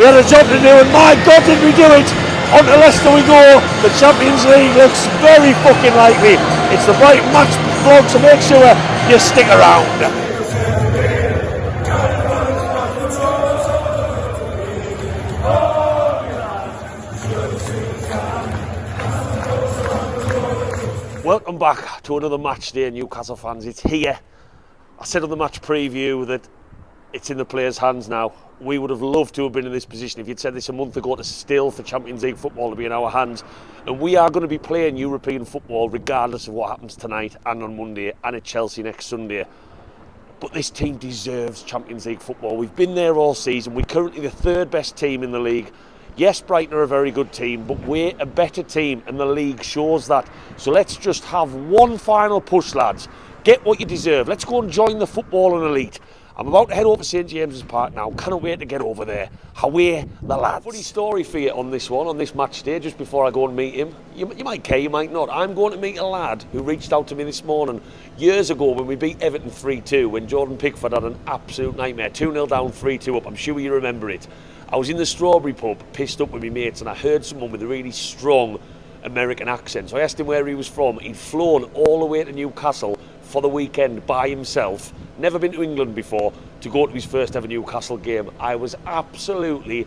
had a job to do, and my God, did we do it! On to Leicester we go. The Champions League looks very fucking likely. It's the Brighton match vlog, so make sure you stick around. Welcome back to another match day, Newcastle fans. It's here. I said on the match preview that it's in the players' hands now. We would have loved to have been in this position if you'd said this a month ago, to still for Champions League football to be in our hands. And we are going to be playing European football regardless of what happens tonight and on Monday and at Chelsea next Sunday. But this team deserves Champions League football. We've been there all season. We're currently the third best team in the league. Yes, Brighton are a very good team, but we're a better team and the league shows that. So let's just have one final push, lads. Get what you deserve. Let's go and join the footballing elite. I'm about to head over to St James's Park now. Cannot wait to get over there. Away the lads. Funny story for you on this one, on this match day, just before I go and meet him. You might care, you might not. I'm going to meet a lad who reached out to me this morning years ago when we beat Everton 3-2, when Jordan Pickford had an absolute nightmare. 2-0 down, 3-2 up. I'm sure you remember it. I was in the Strawberry pub, pissed up with my mates, and I heard someone with a really strong American accent. So I asked him where he was from. He'd flown all the way to Newcastle for the weekend by himself, never been to England before, to go to his first ever Newcastle game. I was absolutely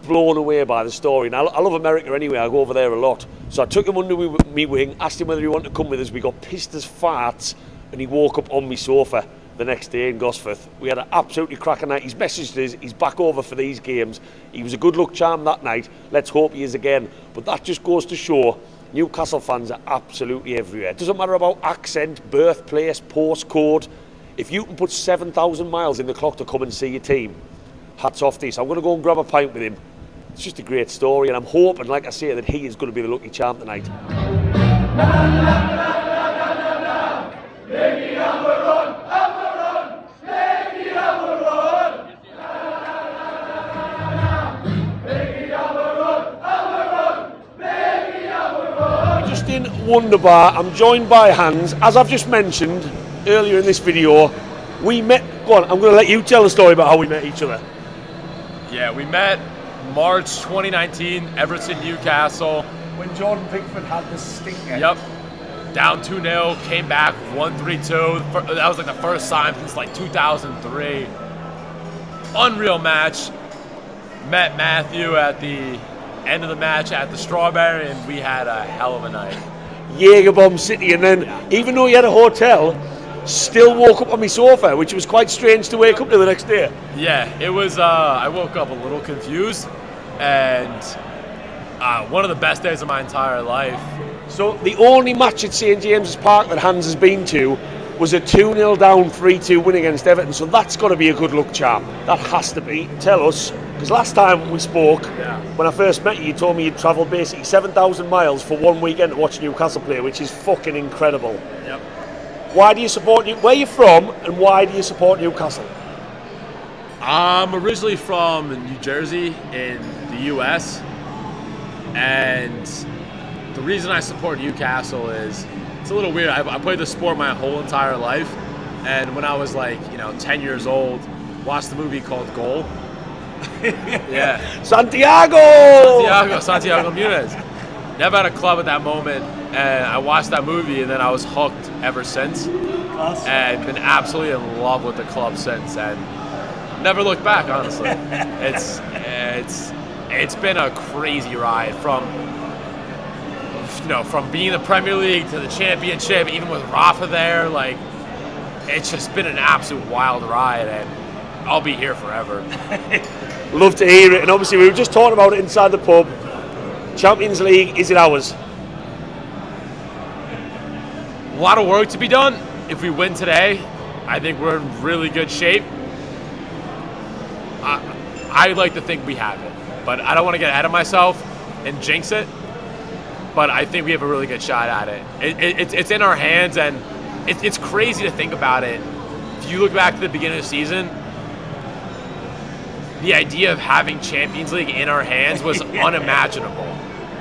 blown away by the story. And I love America anyway, I go over there a lot. So I took him under me wing, asked him whether he wanted to come with us. We got pissed as farts, and he woke up on my sofa the next day in Gosforth. We had an absolutely cracking night. He's messaged us, he's back over for these games. He was a good luck charm that night. Let's hope he is again. But that just goes to show Newcastle fans are absolutely everywhere. It doesn't matter about accent, birthplace, postcode. If you can put 7,000 miles in the clock to come and see your team, hats off to you. So I'm going to go and grab a pint with him. It's just a great story, and I'm hoping, like I say, that he is going to be the lucky charm tonight. In Wonderbar, I'm joined by Hans. As I've just mentioned earlier in this video, we met. Go on, I'm going to let you tell the story about how we met each other. Yeah, we met March 2019, Everton, Newcastle. When Jordan Pickford had the stinker. Yep. Down 2-0, came back 1-3-2. That was like the first time since like 2003. Unreal match. Met Matthew at the end of the match at the Strawberry, and we had a hell of a night. Jaeger Bomb City, and then even though he had a hotel, still woke up on my sofa, which was quite strange to wake up to the next day. Yeah, it was. I woke up a little confused, and one of the best days of my entire life. So the only match at St James's Park that Hans has been to was a 2-0 down, 3-2 win against Everton. So that's got to be a good luck charm. That has to be. Tell us. Because last time we spoke, when I first met you, you told me you'd travelled basically 7,000 miles for one weekend to watch Newcastle play, which is fucking incredible. Yep. Why do you support where are you from, and why do you support Newcastle? I'm originally from New Jersey in the US, and the reason I support Newcastle is, it's a little weird. I played the sport my whole entire life, and when I was like, 10 years old, watched the movie called Goal. Yeah. Santiago Muniz. Never had a club at that moment, and I watched that movie, and then I was hooked ever since. Awesome. And been absolutely in love with the club since, and never looked back, honestly. It's been a crazy ride from being the Premier League to the Championship, even with Rafa there. Like, it's just been an absolute wild ride, and I'll be here forever. Love to hear it, and obviously we were just talking about it inside the pub. Champions League, is it ours? A lot of work to be done. If we win today, I think we're in really good shape. I like to think we have it, but I don't want to get ahead of myself and jinx it. But I think we have a really good shot at it. It's in our hands, and it's crazy to think about it. If you look back to the beginning of the season, the idea of having Champions League in our hands was unimaginable.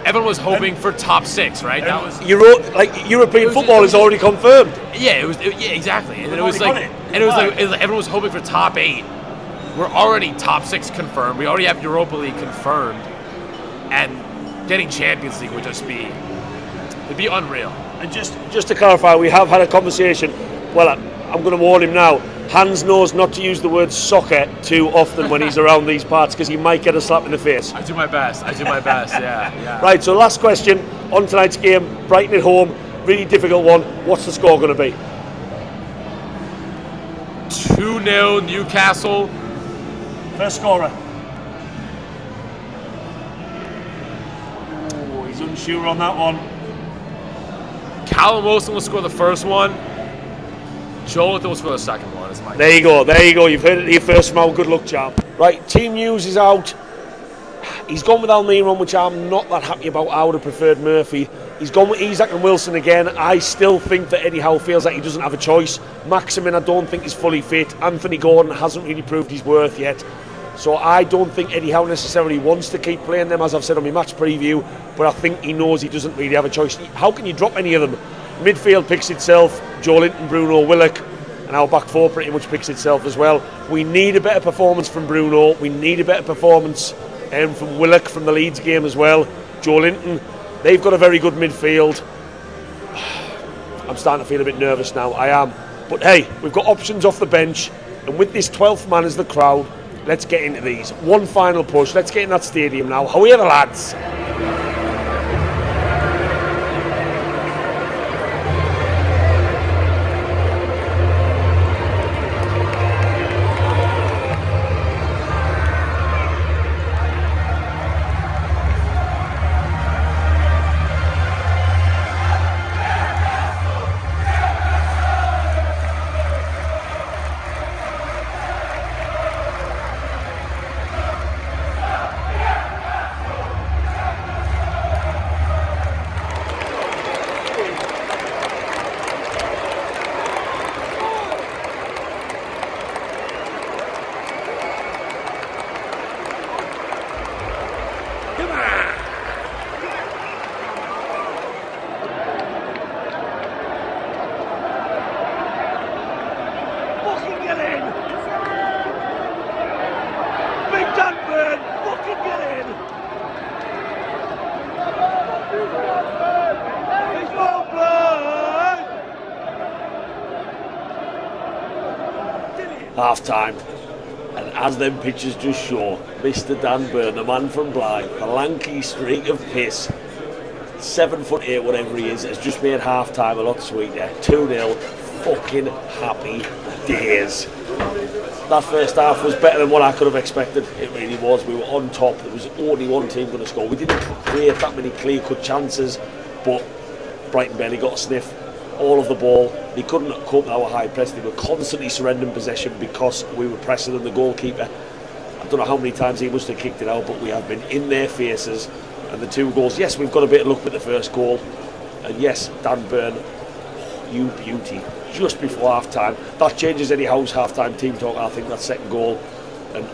Everyone was hoping for top 6, right? That was European football is already confirmed. Yeah, exactly. And it was like everyone was hoping for top 8. we're already top 6 confirmed. We already have Europa League confirmed, and getting Champions League would just be, it'd be unreal. And just to clarify, we have had a conversation. Well, I'm going to warn him now. Hans knows not to use the word soccer too often when he's around these parts because he might get a slap in the face. I do my best. Yeah. Right, so last question on tonight's game. Brighton at home, really difficult one. What's the score going to be? 2-0 Newcastle. First scorer. Oh, he's unsure on that one. Callum Wilson will score the first one. Jonathan will score the second one. There you go. You've heard it here first, Mal. Good luck, champ. Right, team news is out. He's gone with Almiron, which I'm not that happy about. I would have preferred Murphy. He's gone with Isak and Wilson again. I still think that Eddie Howe feels like he doesn't have a choice. Maximin, I don't think is fully fit. Anthony Gordon hasn't really proved his worth yet. So I don't think Eddie Howe necessarily wants to keep playing them, as I've said on my match preview, but I think he knows he doesn't really have a choice. How can you drop any of them? Midfield picks itself. Joe Linton, Bruno, Willock, and our back four pretty much picks itself as well. We need a better performance from Bruno. We need a better performance from Willock from the Leeds game as well. Joe Linton, they've got a very good midfield. I'm starting to feel a bit nervous now, I am. But hey, we've got options off the bench, and with this 12th man as the crowd, let's get into these. One final push, let's get in that stadium now. How are you, lads? Half time, and as them pictures just show, Mr. Dan Burn, the man from Blythe, the lanky streak of piss, 7'8", whatever he is, has just made half time a lot sweeter. 2-0, fucking happy days. That first half was better than what I could have expected. It really was. We were on top. There was only one team going to score. We didn't create that many clear-cut chances, but Brighton barely got a sniff. All of the ball. They couldn't cope with our high press. They were constantly surrendering possession because we were pressing on the goalkeeper. I don't know how many times he must have kicked it out, but we have been in their faces. And the 2 goals, yes, we've got a bit of luck with the first goal. And yes, Dan Burn, you beauty. Just before half time. That changes Eddie Howe's half time team talk. I think that second goal. And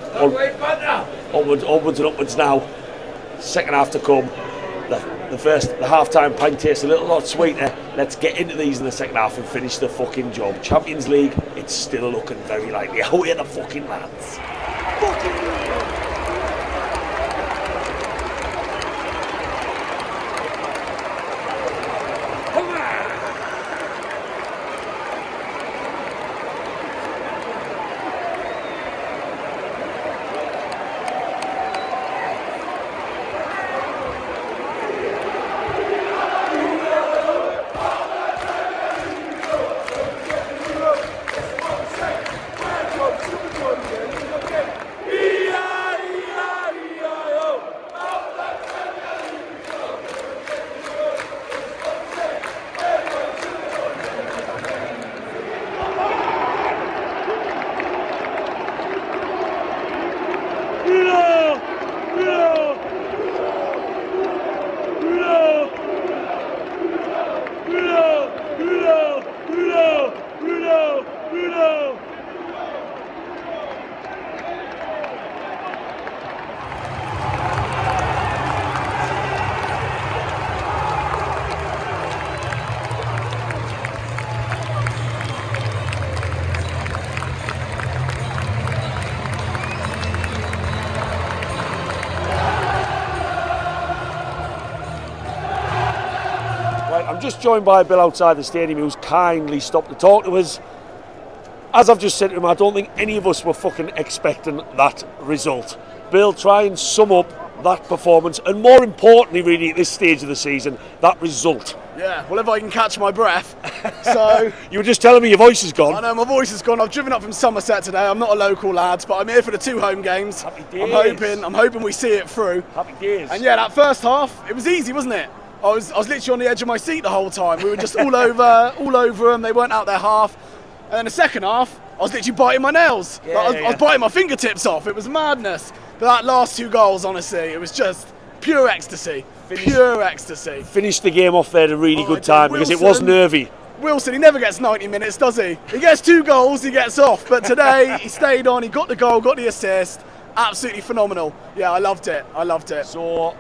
onwards and upwards now. Second half to come. The half-time pint tastes a little lot sweeter. Let's get into these in the second half and finish the fucking job. Champions League, it's still looking very likely. How are the fucking lads? I'm just joined by Bill outside the stadium, who's kindly stopped to talk to us. As I've just said to him, I don't think any of us were fucking expecting that result. Bill, try and sum up that performance, and more importantly, really, at this stage of the season, that result. Yeah, well, if I can catch my breath. So you were just telling me your voice is gone. I know, my voice is gone. I've driven up from Somerset today. I'm not a local lad, but I'm here for the 2 home games. Happy days. I'm hoping we see it through. Happy days. And yeah, that first half, it was easy, wasn't it? I was literally on the edge of my seat the whole time. We were just all over them. They weren't out their half. And then the second half, I was literally biting my nails. I was biting my fingertips off. It was madness. But that last 2 goals, honestly, it was just pure ecstasy. Pure ecstasy. Finished the game off there at a really good time because it was nervy. Wilson, he never gets 90 minutes, does he? He gets 2 goals, he gets off. But today, he stayed on, he got the goal, got the assist. Absolutely phenomenal. Yeah, I loved it. So,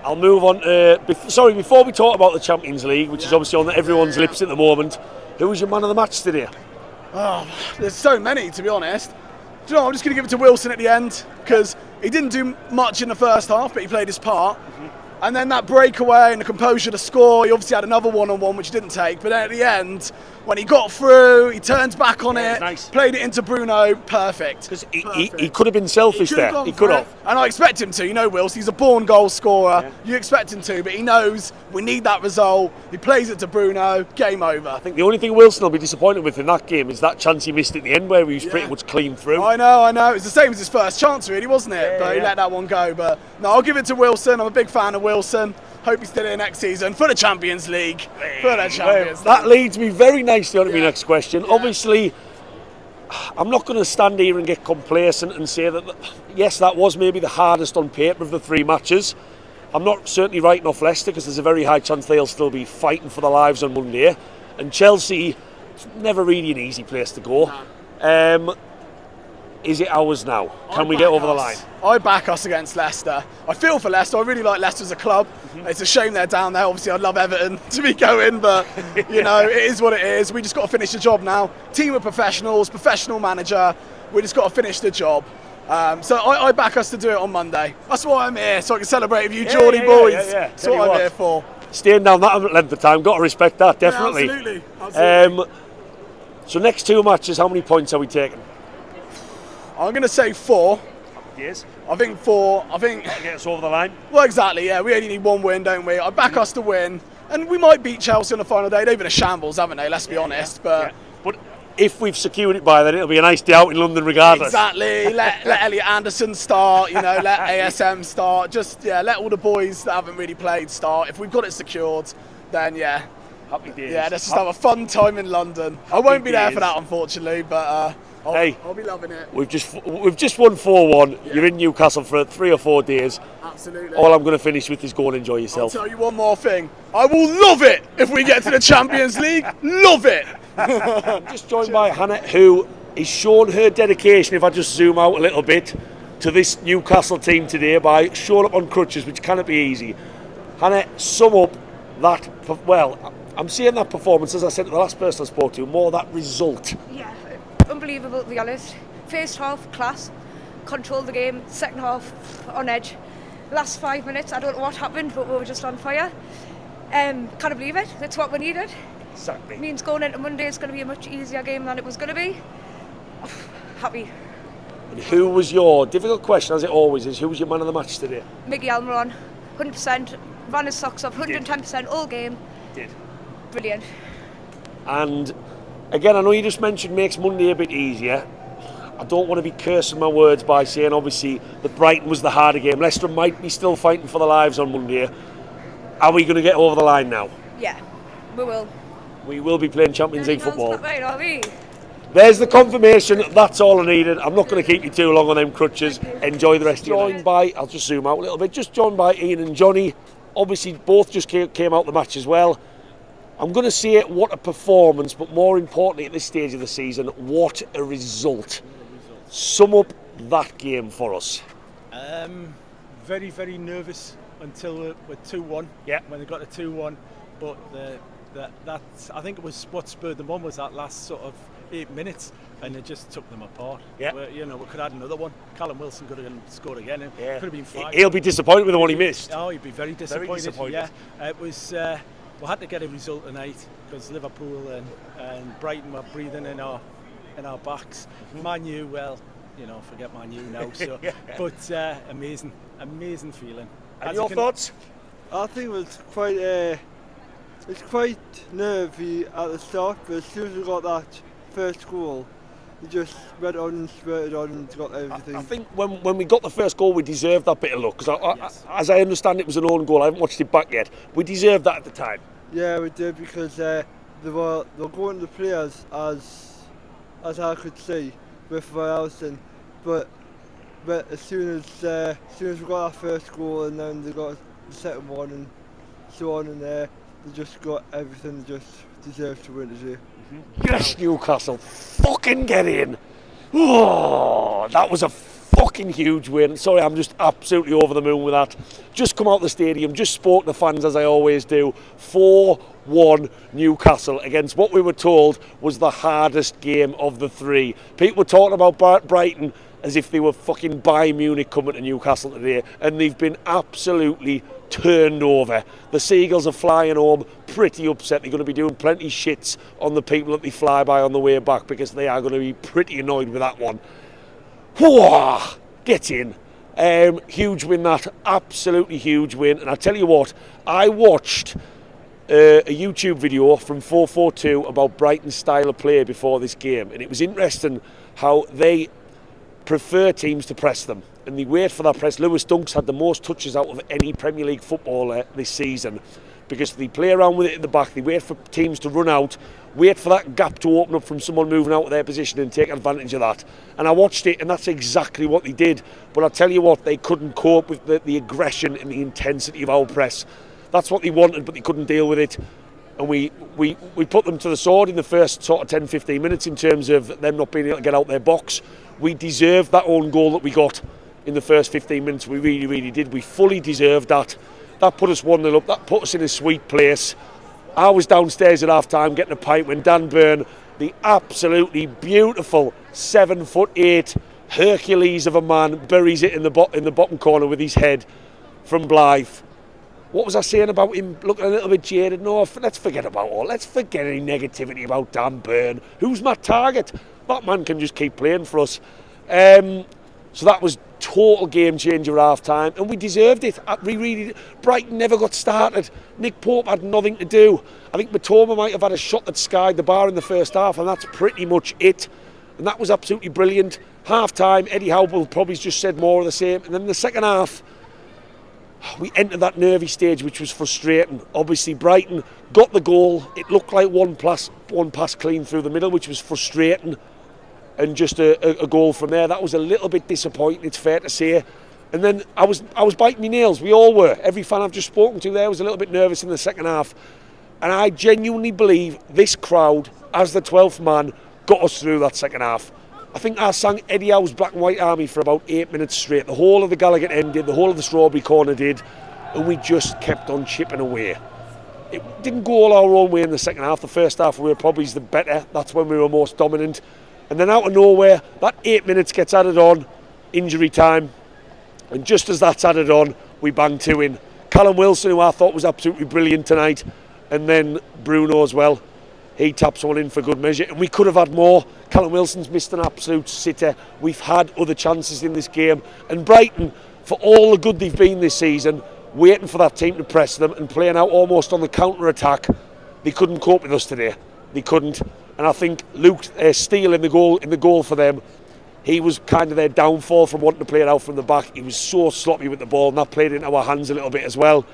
I'll move on to... before we talk about the Champions League, which is obviously on everyone's lips at the moment, who was your man of the match today? Oh, there's so many, to be honest. Do you know, I'm just going to give it to Wilson at the end, because he didn't do much in the first half, but he played his part. And then that breakaway and the composure to score, he obviously had another one-on-one, which he didn't take. But then at the end, when he got through, he turns back on it, nice. Played it into Bruno, perfect. Because he could have been selfish there. He could have. And I expect him to, you know, Wilson, he's a born goal scorer. Yeah. You expect him to, but he knows we need that result. He plays it to Bruno, game over. I think the only thing Wilson will be disappointed with in that game is that chance he missed at the end where he was pretty much clean through. I know. It was the same as his first chance, really, wasn't it? But he let that one go. But no, I'll give it to Wilson. I'm a big fan of Wilson. Hope he's still here next season for the Champions League. That leads me very nicely on to my next question. Yeah. Obviously, I'm not going to stand here and get complacent and say that, yes, that was maybe the hardest on paper of the 3 matches. I'm not certainly writing off Leicester because there's a very high chance they'll still be fighting for their lives on Monday. And Chelsea, it's never really an easy place to go. Is it ours now? Can we get over the line? I back us against Leicester. I feel for Leicester. I really like Leicester as a club. It's a shame they're down there. Obviously, I'd love Everton to be going, but you know, it is what it is. We just got to finish the job now. Team of professionals, professional manager. We just got to finish the job. So I back us to do it on Monday. That's why I'm here, so I can celebrate with you, Geordie boys. That's what I'm here for. Staying down that length of time, got to respect that, definitely. Yeah, absolutely. So next 2 matches, how many points are we taking? I'm going to say 4. Yes. I think 4. I think. That'll get us over the line. Well, exactly. Yeah, we only need 1 win, don't we? I back us to win, and we might beat Chelsea on the final day. They've been a shambles, haven't they? Let's be honest. But if we've secured it by then, it'll be a nice day out in London, regardless. Exactly. let Elliot Anderson start. You know, let ASM start. Just let all the boys that haven't really played start. If we've got it secured, then happy days. Yeah, let's just have a fun time in London. I won't be there for that, unfortunately, but. I'll be loving it. We've just won 4-1. Yeah. You're in Newcastle for 3 or 4 days. Absolutely. All I'm going to finish with is go and enjoy yourself. I'll tell you one more thing. I will love it if we get to the Champions League. Love it. I'm just joined by Hannah, who is showing her dedication, if I just zoom out a little bit, to this Newcastle team today by showing up on crutches, which cannot be easy. Hannah, sum up that, well, I'm seeing that performance, as I said to the last person I spoke to, more that result. Yeah. Unbelievable, to be honest. First half, class, controlled the game. Second half, on edge. Last 5 minutes, I don't know what happened, but we were just on fire. Can't believe it. That's what we needed. Exactly. It means going into Monday is going to be a much easier game than it was going to be. Happy. And who was your, difficult question as it always is, who was your man of the match today? Miggy Almiron, 100%. Ran his socks off, 110% all game. Did. Brilliant. And again, I know you just mentioned makes Monday a bit easier. I don't want to be cursing my words by saying, obviously, that Brighton was the harder game. Leicester might be still fighting for their lives on Monday. Are we going to get over the line now? Yeah, we will. We will be playing Champions League football. Right, are we? There's the confirmation. That's all I needed. I'm not going to keep you too long on them crutches. Enjoy the rest of your night. I'll just zoom out a little bit. Just joined by Ian and Johnny. Obviously, both just came out the match as well. I'm going to say it, what a performance, but more importantly at this stage of the season, what a result. Sum up that game for us. Very, very nervous until we're 2-1. Yeah. When they got to 2-1, but that I think it was what spurred them on was that last sort of 8 minutes, and it just took them apart. Yeah. We could have had another one. Callum Wilson could have scored again. Could have been 5. He'll be disappointed with the one he missed. Oh, he'd be very disappointed. Very disappointed. Yeah. It was. we had to get a result tonight because Liverpool and Brighton were breathing in our backs. Man U, well, forget Man U now. So, but amazing feeling. And your thoughts? I think it was quite nervy at the start, but as soon as we got that first goal, we just went on and spurted on and got everything. I think when we got the first goal, we deserved that bit of luck, because as I understand, it was an own goal. I haven't watched it back yet. We deserved that at the time. Yeah, we did, because they were going to the players as I could see with Ryerson, but as soon as we got our first goal and then they got the second one and so on, and they just got everything. They just deserved to win today. Yes, Newcastle, fucking get in. Oh, that was a fucking huge win. Sorry, I'm just absolutely over the moon with that. Just come out the stadium, just spoke to the fans as I always do. 4-1 Newcastle against what we were told was the hardest game of the three. People were talking about Brighton as if they were fucking Bayern Munich coming to Newcastle today, and they've been absolutely turned over. The Seagulls are flying home pretty upset. They're going to be doing plenty of shits on the people that they fly by on the way back, because they are going to be pretty annoyed with that one. Whoa, get in. Huge win, that. Absolutely huge win. And I tell you what, I watched a YouTube video from 442 about Brighton's style of play before this game, and it was interesting how they prefer teams to press them, and they wait for that press. Lewis Dunk's had the most touches out of any Premier League footballer this season, because they play around with it at the back. They wait for teams to run out, wait for that gap to open up from someone moving out of their position and take advantage of that. And I watched it, and that's exactly what they did. But I tell you what, they couldn't cope with the aggression and the intensity of our press. That's what they wanted, but they couldn't deal with it. And we put them to the sword in the first sort of 10-15 minutes in terms of them not being able to get out their box. We deserved that own goal that we got in the first 15 minutes. We really, really did. We fully deserved that. That put us 1-0 up. That put us in a sweet place. I was downstairs at half-time getting a pint when Dan Burn, the absolutely beautiful 7'8" Hercules of a man, buries it in the bottom corner with his head from Blythe. What was I saying about him looking a little bit jaded? No, let's forget about all. Let's forget any negativity about Dan Burn. Who's my target? That man can just keep playing for us. So that was total game changer at half time, and we deserved it. Brighton never got started. Nick Pope had nothing to do. I think Matoma might have had a shot that skied the bar in the first half, and that's pretty much it. And that was absolutely brilliant. Half time, Eddie Howe probably just said more of the same. And then in the second half, we entered that nervy stage, which was frustrating. Obviously, Brighton got the goal. It looked like one pass clean through the middle, which was frustrating. And just a goal from there. That was a little bit disappointing, it's fair to say. And then I was biting my nails. We all were. Every fan I've just spoken to there was a little bit nervous in the second half. And I genuinely believe this crowd, as the 12th man, got us through that second half. I think I sang Eddie Howe's Black and White Army for about 8 minutes straight. The whole of the Gallagher end did, the whole of the Strawberry Corner did, and we just kept on chipping away. It didn't go all our own way in the second half. The first half we were probably the better. That's when we were most dominant. And then out of nowhere, that 8 minutes gets added on, injury time. And just as that's added on, we bang 2 in. Callum Wilson, who I thought was absolutely brilliant tonight, and then Bruno as well. He taps one in for good measure, and we could have had more. Callum Wilson's missed an absolute sitter. We've had other chances in this game. And Brighton, for all the good they've been this season, waiting for that team to press them and playing out almost on the counter-attack, they couldn't cope with us today. They couldn't. And I think Luke Steele in the goal for them, he was kind of their downfall from wanting to play it out from the back. He was so sloppy with the ball, and that played into our hands a little bit as well.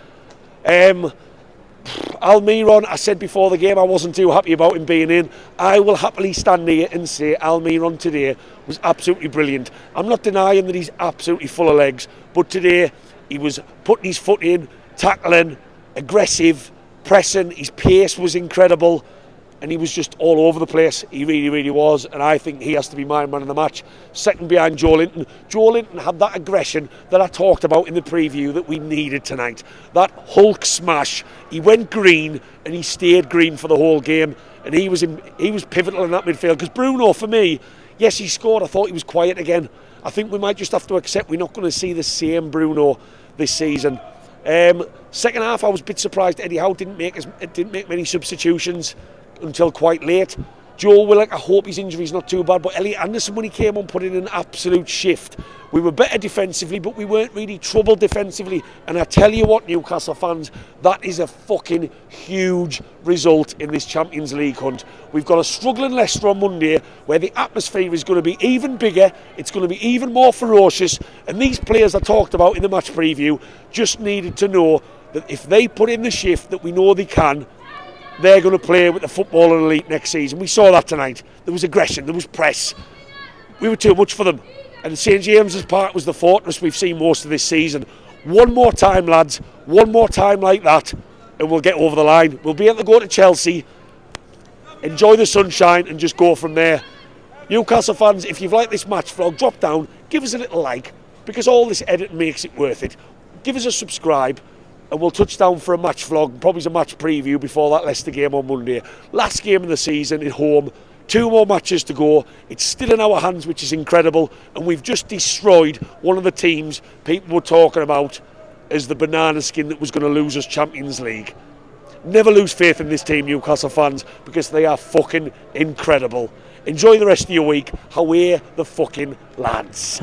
Almiron, I said before the game I wasn't too happy about him being in. I will happily stand here and say Almiron today was absolutely brilliant. I'm not denying that he's absolutely full of legs, but today he was putting his foot in, tackling, aggressive, pressing. His pace was incredible, and he was just all over the place. He really, really was, and I think he has to be my man of the match. Second behind Joe Linton. Joe Linton had that aggression that I talked about in the preview that we needed tonight. That Hulk smash. He went green, and he stayed green for the whole game, and he was pivotal in that midfield. Because Bruno, for me, yes, he scored. I thought he was quiet again. I think we might just have to accept we're not going to see the same Bruno this season. Second half, I was a bit surprised Eddie Howe didn't make many substitutions until quite late. Joe Willock, I hope his injury's not too bad, but Elliot Anderson, when he came on, put in an absolute shift. We were better defensively, but we weren't really troubled defensively. And I tell you what, Newcastle fans, that is a fucking huge result in this Champions League hunt. We've got a struggling Leicester on Monday, where the atmosphere is going to be even bigger, it's going to be even more ferocious, and these players I talked about in the match preview just needed to know that if they put in the shift that we know they can, they're going to play with the football elite next season. We saw that tonight. There was aggression, there was press. We were too much for them. And St James's Park was the fortress we've seen most of this season. One more time, lads. One more time like that, and we'll get over the line. We'll be able to go to Chelsea, enjoy the sunshine, and just go from there. Newcastle fans, if you've liked this match vlog, drop down, give us a little like, because all this editing makes it worth it. Give us a subscribe, and we'll touch down for a match vlog, probably a match preview before that Leicester game on Monday. Last game of the season at home, 2 more matches to go. It's still in our hands, which is incredible, and we've just destroyed one of the teams people were talking about as the banana skin that was going to lose us Champions League. Never lose faith in this team, Newcastle fans, because they are fucking incredible. Enjoy the rest of your week. Away the fucking lads.